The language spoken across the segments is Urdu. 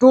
2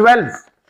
12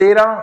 13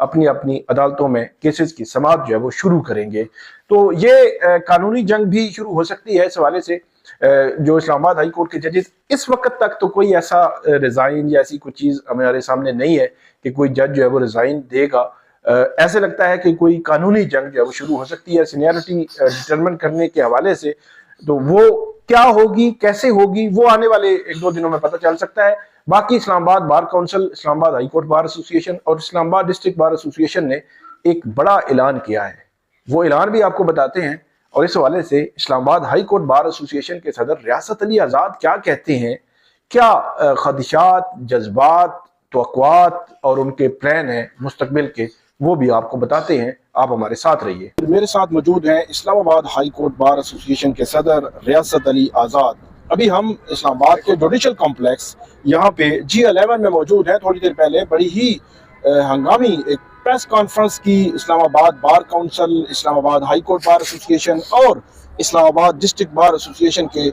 اپنی اپنی عدالتوں میں کیسز کی سماعت جو ہے وہ شروع کریں گے۔ تو یہ قانونی جنگ بھی شروع ہو سکتی ہے اس حوالے سے۔ جو اسلام آباد ہائی کورٹ کے ججز، اس وقت تک تو کوئی ایسا ریزائن یا ایسی کوئی چیز ہمارے سامنے نہیں ہے کہ کوئی جج جو ہے وہ ریزائن دے گا۔ ایسے لگتا ہے کہ کوئی قانونی جنگ جو ہے وہ شروع ہو سکتی ہے سینیارٹی ڈٹرمن کرنے کے حوالے سے۔ تو وہ کیا ہوگی، کیسے ہوگی، وہ آنے والے ایک دو دنوں میں پتہ چل سکتا ہے۔ باقی اسلام آباد بار کونسل، اسلام آباد ہائی کورٹ بار ایسوسی ایشن اور اسلام آباد ڈسٹرکٹ بار ایسوسی ایشن نے ایک بڑا اعلان کیا ہے، وہ اعلان بھی آپ کو بتاتے ہیں۔ اور اس حوالے سے اسلام آباد ہائی کورٹ بار ایسوسی ایشن کے صدر ریاست علی آزاد کیا کہتے ہیں، کیا خدشات، جذبات، توقعات اور ان کے پلان ہیں مستقبل کے، وہ بھی آپ کو بتاتے ہیں۔ آپ ہمارے ساتھ رہیے۔ میرے ساتھ موجود ہیں اسلام آباد ہائی کورٹ بار ایسوسی ایشن کے صدر ریاست علی آزاد۔ ابھی ہم اسلام آباد کے جوڈیشل کمپلیکس یہاں پہ G11 میں موجود ہیں۔ تھوڑی دیر پہلے بڑی ہی ہنگامی ایک پریس کانفرنس کی اسلام آباد بار کونسل، اسلام آباد ہائی کورٹ بار ایسوسی ایشن اور اسلام آباد ڈسٹرکٹ بار ایسوسی ایشن کے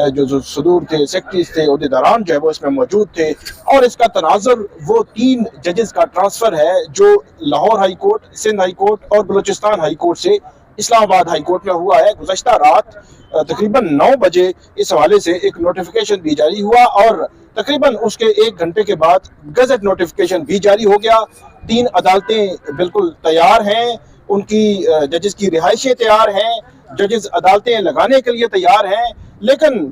جو صدور تھے، سیکرٹریز تھے، عہدیداران جو ہے وہ اس میں موجود تھے۔ اور اس کا تناظر وہ 3 ججز کا ٹرانسفر ہے جو Lahore high court, Sindh high court اور بلوچستان ہائی کورٹ سے اسلام آباد ہائی کورٹ میں ہوا ہے۔ گزشتہ رات تقریباً 9 بجے اس حوالے سے ایک نوٹیفیکیشن بھی جاری ہوا اور تقریباً اس کے 1 گھنٹے کے بعد گزٹ نوٹیفیکیشن بھی جاری ہو گیا۔ 3 عدالتیں بالکل تیار ہیں، ان کی ججز کی رہائشیں تیار ہیں، ججز عدالتیں لگانے کے لیے تیار ہیں، لیکن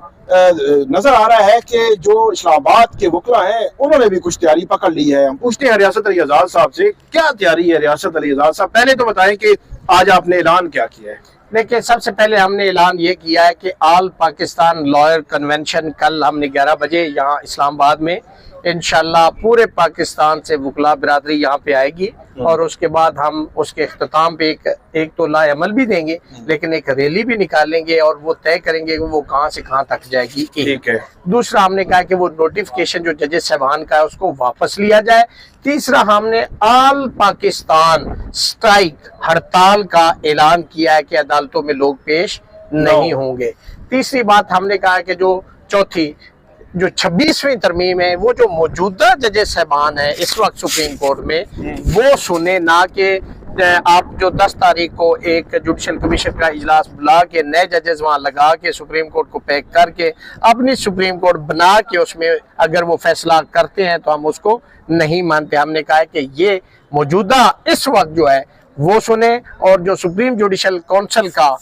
نظر آ رہا ہے کہ جو اسلام آباد کے وکلا ہیں انہوں نے بھی کچھ تیاری پکڑ لی ہے۔ ہم پوچھتے ہیں ریاست علی آزاد صاحب سے، کیا تیاری ہے ریاست علی آزاد صاحب؟ پہلے تو بتائیں کہ آج آپ نے اعلان کیا کیا ہے؟ دیکھیں، سب سے پہلے ہم نے اعلان یہ کیا ہے کہ آل پاکستان لائر کنونشن کل ہم نے 11 بجے یہاں اسلام آباد میں انشاءاللہ پورے پاکستان سے وکلا برادری یہاں پہ آئے گی، اور اس کے بعد ہم اس کے اختتام پہ ایک تو لائحہ عمل بھی دیں گے، لیکن ایک ریلی بھی نکالیں گے اور وہ طے کریں گے کہ وہ کہاں سے کہاں تک جائے گی۔ ٹھیک ہے۔ دوسرا ہم نے کہا کہ وہ نوٹیفیکیشن جو ججز صاحبان کا ہے اس کو واپس لیا جائے۔ تیسرا ہم نے آل پاکستان سٹرائک ہڑتال کا اعلان کیا ہے کہ عدالتوں میں لوگ پیش نہیں ہوں گے۔ تیسری بات ہم نے کہا کہ چوتھی جو 26ویں ترمیم ہے، وہ جو موجودہ ججز صاحبان ہیں اس وقت سپریم کورٹ میں، وہ سنیں، نہ کہ آپ جو 10 تاریخ کو ایک جوڈیشل کمیشن کا اجلاس بلا کے نئے ججز وہاں لگا کے سپریم کورٹ کو پیک کر کے اپنی سپریم کورٹ بنا کے اس میں اگر وہ فیصلہ کرتے ہیں تو ہم اس کو نہیں مانتے۔ ہم نے کہا کہ یہ موجودہ اس وقت جو ہے وہ سنیں، اور جو سپریم جوڈیشل کونسل کا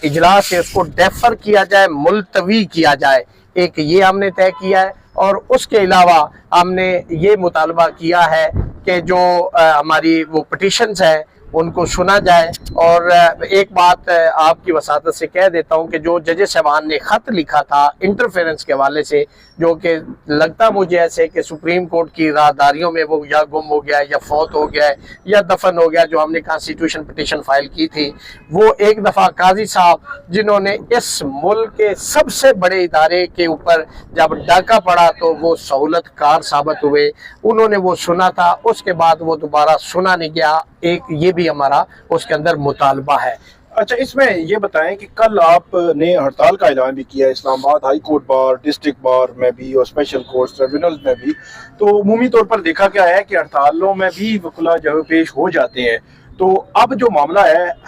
اجلاس ہے اس کو ڈیفر کیا جائے، ملتوی کیا جائے۔ ایک یہ ہم نے طے کیا ہے، اور اس کے علاوہ ہم نے یہ مطالبہ کیا ہے کہ جو ہماری وہ پٹیشنز ہیں ان کو سنا جائے۔ اور ایک بات آپ کی وساطت سے کہہ دیتا ہوں کہ جو ججز صاحبان نے خط لکھا تھا انٹرفیرنس کے حوالے سے، جو کہ لگتا مجھے ایسے کہ سپریم کورٹ کی راہداریوں میں وہ یا گم ہو گیا ہے یا فوت ہو گیا ہے یا دفن ہو گیا، جو ہم نے کانسٹیٹیوشن پٹیشن فائل کی تھی، وہ ایک دفعہ قاضی صاحب جنہوں نے اس ملک کے سب سے بڑے ادارے کے اوپر جب ڈاکہ پڑا تو وہ سہولت کار ثابت ہوئے، انہوں نے وہ سنا تھا، اس کے بعد وہ دوبارہ سنا نہیں گیا۔ ایک یہ بھی ہمارا اس کے اندر مطالبہ ہے۔ اچھا، اس میں یہ بتائیں کہ کل آپ نے ہڑتال کا اعلان بھی کیا ہے اسلام آباد high court bar, district bar میں بھی اور اسپیشل کورٹس ٹریبیونل میں بھی، تو عمومی طور پر دیکھا گیا ہے کہ ہڑتالوں میں بھی وکلا جو پیش ہو جاتے ہیں۔ تو اب جو معاملہ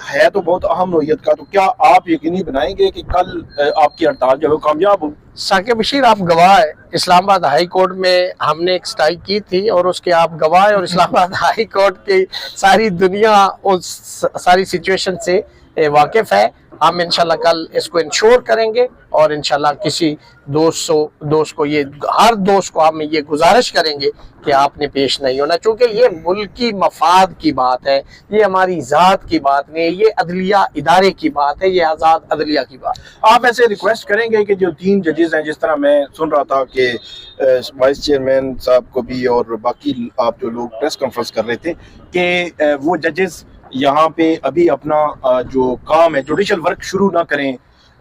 ہے تو بہت اہم نوعیت کا، تو کیا آپ یقینی بنائیں گے کہ کل آپ کی ہڑتال جو ہے کامیاب ہو؟ ثاقب بشیر، آپ گواہ ہے، اسلام آباد ہائی کورٹ میں ہم نے ایک سٹرائک کی تھی اور اس کے آپ گواہ ہیں، اور اسلام آباد ہائی کورٹ کی ساری دنیا اس ساری سچویشن سے واقف ہے۔ ہم انشاءاللہ کل اس کو انشور کریں گے، اور انشاءاللہ کسی دوست کو ہر دوست کو ہم یہ گزارش کریں گے کہ آپ نے پیش نہیں ہونا، چونکہ یہ ملکی مفاد کی بات ہے، یہ ہماری ذات کی بات نہیں ہے، یہ عدلیہ ادارے کی بات ہے، یہ آزاد عدلیہ کی بات۔ آپ ایسے ریکویسٹ کریں گے کہ جو 3 ججز ہیں، جس طرح میں سن رہا تھا کہ وائس چیئرمین صاحب کو بھی اور باقی آپ جو لوگ پریس کانفرنس کر رہے تھے، کہ وہ ججز یہاں پہ ابھی اپنا جو کام ہے جوڈیشل ورک شروع نہ کریں،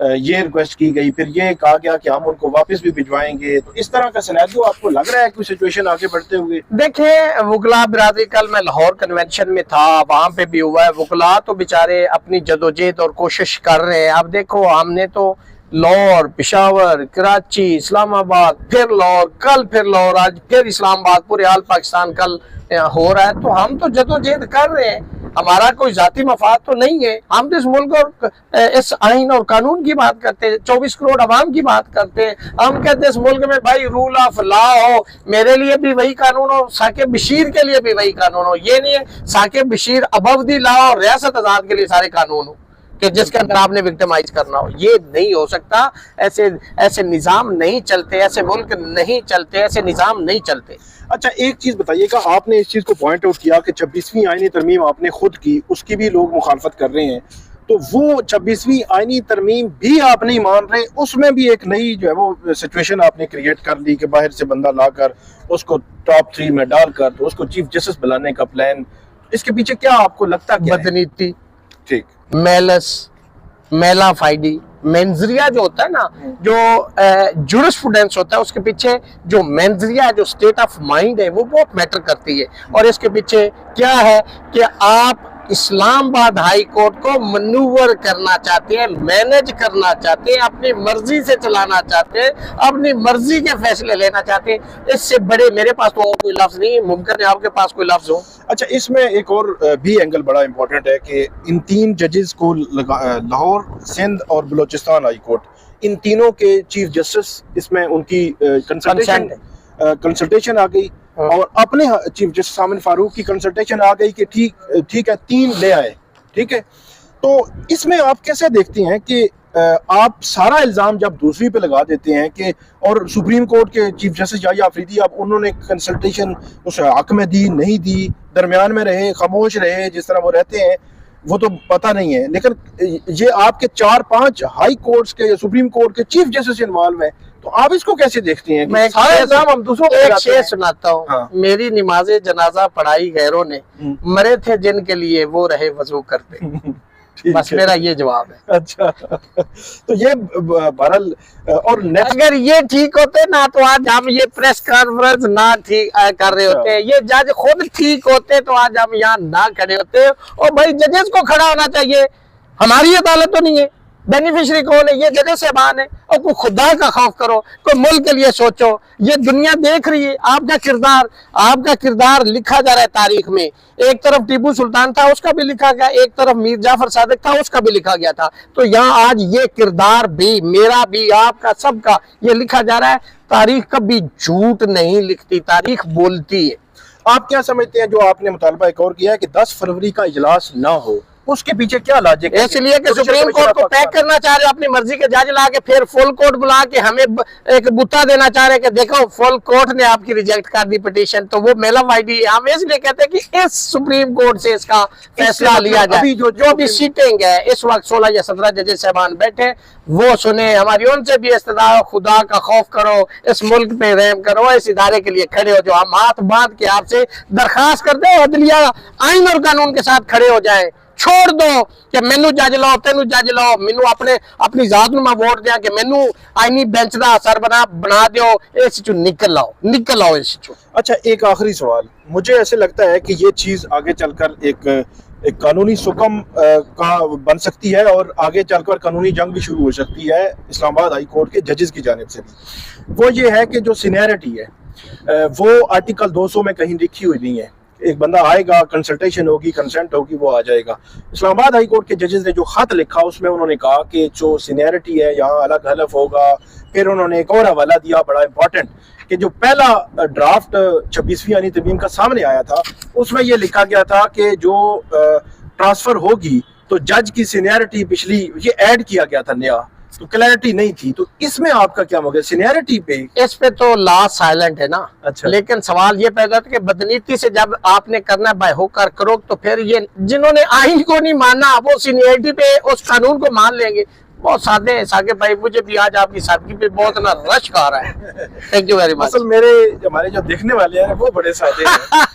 یہ ریکویسٹ کی گئی۔ پھر یہ کہا گیا کہ ہم ان کو واپس بھی بھجوائیں گے۔ تو اس طرح کا سینیریو آپ کو لگ رہا ہے کوئی سچویشن آگے بڑھتے ہوئے؟ دیکھیں، وکلا برادری، کل میں لاہور کنونشن میں تھا، وہاں پہ بھی ہوا ہے، وکلا تو بیچارے اپنی جدوجہد اور کوشش کر رہے ہیں۔ اب دیکھو، ہم نے تو لاہور، پشاور، کراچی، اسلام آباد، پھر لاہور، کل پھر لاہور، آج پھر اسلام آباد، پورے آل پاکستان کل ہو رہا ہے. تو ہم تو جدوجہد کر رہے ہیں، ہمارا کوئی ذاتی مفاد تو نہیں ہے. ہم تو اس ملک اور اس آئین اور قانون کی بات کرتے ہیں، 24 کروڑ عوام کی بات کرتے ہیں. ہم کہتے ہیں اس ملک میں بھائی رول آف لا ہو، میرے لیے بھی وہی قانون ہو، ثاقب بشیر کے لیے بھی وہی قانون ہو. یہ نہیں ہے ثاقب بشیر ابو دی لا اور ریاست آزاد کے لیے سارے قانون ہو کہ جس کے اندر آپ نے وکٹمائز کرنا ہو. یہ نہیں ہو سکتا. ایسے نظام نہیں چلتے، ایسے ملک نہیں چلتے، ایسے نظام نہیں چلتے. اچھا ایک چیز بتائیے گا، آپ نے اس چیز کو پوائنٹ آؤٹ کیا کہ 26ویں آئینی ترمیم آپ نے خود کی، اس کی بھی لوگ مخالفت کر رہے ہیں، تو وہ 26ویں آئینی ترمیم بھی آپ نہیں مان رہے، اس میں بھی ایک نئی جو ہے وہ سچویشن آپ نے کریٹ کر لی کہ باہر سے بندہ لا کر اس کو ٹاپ 3 میں ڈال کر تو اس کو چیف جسٹس بلانے کا پلان، اس کے پیچھے کیا آپ کو لگتا ہے؟ بدنیتی، ٹھیک، میلس، میلا فائڈی، مینزریہ جو ہوتا ہے نا، جو جورسپروڈنس ہوتا ہے، اس کے پیچھے جو مینزریہ جو سٹیٹ آف مائنڈ ہے وہ بہت میٹر کرتی ہے. اور اس کے پیچھے کیا ہے کہ آپ اسلام آباد ہائی کورٹ کو منور کرنا چاہتے ہیں، مینج کرنا چاہتے ہیں، اپنی مرضی سے چلانا چاہتے ہیں، اپنی مرضی کے فیصلے لینا چاہتے ہیں. اس سے بڑے میرے پاس تو اور کوئی لفظ نہیں. ممکن ہے آپ کے پاس کوئی لفظ ہو. اچھا اس میں ایک اور بھی اینگل بڑا امپورٹنٹ ہے کہ ان 3 ججز کو لاہور، سندھ اور بلوچستان ہائی کورٹ، ان تینوں کے چیف جسٹس اس میں ان کی کنسلٹیشن آ گئی، اور اپنے چیف جسٹس سامن فاروق کی کنسلٹیشن آ گئی کہ ٹھیک ہے 3 لے آئے. ٹھیک ہے، تو اس میں آپ کیسے دیکھتے ہیں کہ آپ سارا الزام جب دوسری پہ لگا دیتے ہیں کہ اور سپریم کورٹ کے چیف جسٹس یحییٰ آفریدی اب انہوں نے کنسلٹیشن اس حق میں دی نہیں دی، درمیان میں رہے، خاموش رہے، جس طرح وہ رہتے ہیں وہ تو پتہ نہیں ہے، لیکن یہ آپ کے 4-5 ہائی کورٹس کے یا سپریم کورٹ کے چیف جسٹس انوالو ہیں، تو آپ اس کو کیسے دیکھتے ہیں؟ میں ایک شعر سناتا ہوں. میری نماز جنازہ پڑھائی غیروں نے، مرے تھے جن کے لیے وہ رہے وضو کرتے. بس میرا یہ جواب ہے. اچھا تو یہ بہرحال، اور اگر یہ ٹھیک ہوتے نا تو آج ہم یہ پریس کانفرنس نہ کر رہے ہوتے، یہ جج خود ٹھیک ہوتے تو آج ہم یہاں نہ کھڑے ہوتے. اور بھائی ججز کو کھڑا ہونا چاہیے، ہماری عدالت تو نہیں ہے، بینیفیشری کون ہے؟ یہ ججز صاحبان ہے. اور کوئی خدا کا خوف کرو، کوئی ملک کے لیے سوچو. یہ دنیا دیکھ رہی ہے آپ کا کردار لکھا جا رہا ہے تاریخ میں. ایک طرف ٹیپو سلطان تھا، اس کا بھی لکھا گیا، ایک طرف میر جعفر صادق تھا، اس کا بھی لکھا گیا تھا. تو یہاں آج یہ کردار بھی، میرا بھی، آپ کا، سب کا یہ لکھا جا رہا ہے. تاریخ کبھی جھوٹ نہیں لکھتی، تاریخ بولتی ہے. آپ کیا سمجھتے ہیں جو آپ نے مطالبہ ایک اور کیا ہے کہ 10 فروری کا اجلاس نہ ہو، اس کے پیچھے کیا لاجک ہے؟ اس لیے کہ سپریم کورٹ کو پیک کرنا چاہ رہے، اپنی مرضی کے جج لا کے پھر فل کورٹ بلا کے ہمیں ایک بتا دینا چاہ رہے کہ دیکھو فل کورٹ نے آپ کی ریجیکٹ کر دی پٹیشن، تو وہ میلا وائڈی. ہم اس لیے کہتے ہیں کہ اس سپریم کورٹ سے اس کا فیصلہ لیا جائے. جو بھی سیٹنگ ہے اس وقت 16 یا 17 ججز صاحبان بیٹھے، وہ سنیں. ہماری ان سے بھی استدعا، خدا کا خوف کرو، اس ملک پہ رحم کرو، اس ادارے کے لیے کھڑے ہو. جو ہم ہاتھ باندھ کے آپ سے درخواست کرتے ہیں، عدلیہ آئین اور قانون کے ساتھ کھڑے ہو جائیں. چھوڑ دو کہ مینو جج لاؤ، تینو جج لاؤ، مینو اپنی ذات نما ووٹ دیا کہ مینو آئینی بینچ دا سر بنا دیو. اس چو نکل آؤ اس چو. اچھا ایک آخری سوال، مجھے ایسے لگتا ہے کہ یہ چیز آگے چل کر ایک قانونی سکم کا بن سکتی ہے، اور آگے چل کر قانونی جنگ بھی شروع ہو سکتی ہے اسلام آباد ہائی کورٹ کے ججز کی جانب سے بھی. وہ یہ ہے کہ جو سینیرٹی ہے وہ آرٹیکل 200 میں کہیں لکھی ہوئی نہیں ہے. ایک بندہ آئے گا، کنسلٹیشن ہوگی، کنسنٹ ہوگی، وہ آ جائے گا. اسلام آباد ہائی کورٹ کے ججز نے جو خط لکھا اس میں انہوں نے کہا کہ جو سینیرٹی ہے یہاں الگ حلف ہوگا. پھر انہوں نے ایک اور حوالہ دیا بڑا امپورٹنٹ کہ جو پہلا ڈرافٹ 26ویں آئینی ترمیم کا سامنے آیا تھا اس میں یہ لکھا گیا تھا کہ جو ٹرانسفر ہوگی تو جج کی سینیرٹی پچھلی یہ ایڈ کیا گیا تھا نیا، تو کلیئرٹی نہیں تھی. تو اس میں آپ کا کیا موقع سینیرٹی پہ؟ اس پہ تو لا سائلنٹ ہے نا. اچھا. لیکن سوال یہ پیدا ہوتا ہے کہ بدنیتی سے جب آپ نے کرنا بائی ہو کر کرو، تو پھر یہ جنہوں نے آئین کو نہیں ماننا وہ سینیرٹی پہ اس قانون کو مان لیں گے. بہت سادے ہیں ثاقب بھائی، مجھے بھی آج آپ کی سادگی پہ بہت نا رشک آ رہا ہے. Thank you very much. اصل ہمارے جو دیکھنے والے ہیں وہ بڑے سادے ہیں.